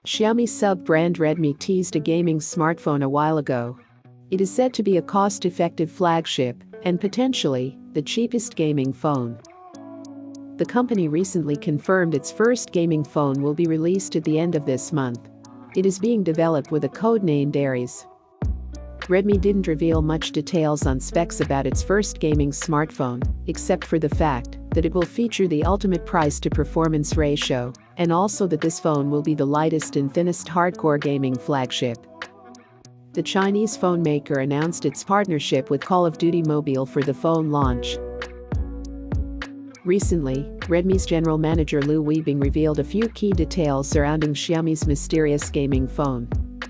Xiaomi sub-brand Redmi teased a gaming smartphone a while ago. It is said to be a cost-effective flagship and potentially the cheapest gaming phone. The company recently confirmed its first gaming phone will be released at the end of this month. It is being developed with a code named Aries. Redmi didn't reveal much details on specs about its first gaming smartphone, except for the fact that it will feature the ultimate price-to-performance ratio, and also that this phone will be the lightest and thinnest hardcore gaming flagship. The Chinese phone maker announced its partnership with Call of Duty Mobile for the phone launch. Recently, Redmi's general manager Lu Weibing revealed a few key details surrounding Xiaomi's mysterious gaming phone.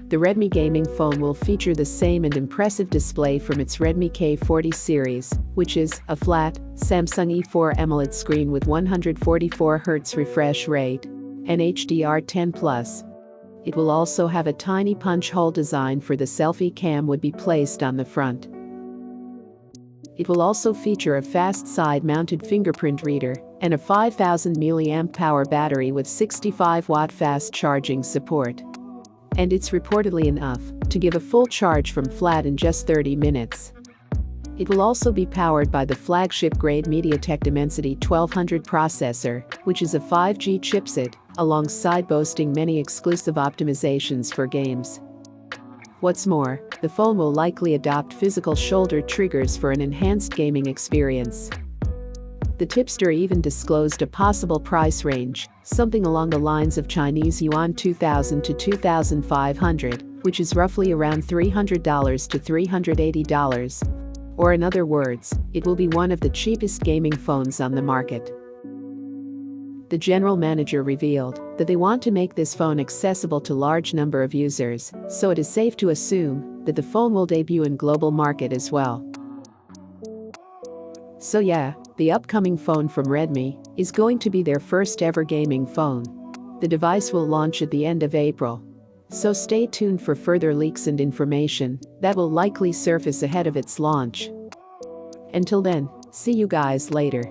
The Redmi gaming phone will feature the same and impressive display from its Redmi K40 series, which is a flat, Samsung E4 AMOLED screen with 144Hz refresh rate and HDR10+. It will also have a tiny punch hole design for the selfie cam would be placed on the front. It will also feature a fast side-mounted fingerprint reader and a 5000 mAh battery with 65-watt fast charging support. And it's reportedly enough to give a full charge from flat in just 30 minutes. It will also be powered by the flagship-grade MediaTek Dimensity 1200 processor, which is a 5G chipset, alongside boasting many exclusive optimizations for games. What's more, the phone will likely adopt physical shoulder triggers for an enhanced gaming experience. The tipster even disclosed a possible price range, something along the lines of Chinese yuan 2,000 to 2,500, which is roughly around $300 to $380. Or in other words, it will be one of the cheapest gaming phones on the market. The general manager revealed that they want to make this phone accessible to a large number of users, so it is safe to assume that the phone will debut in global market as well. So yeah, the upcoming phone from Redmi is going to be their first ever gaming phone. The device will launch at the end of April. So stay tuned for further leaks and information that will likely surface ahead of its launch. Until then, see you guys later.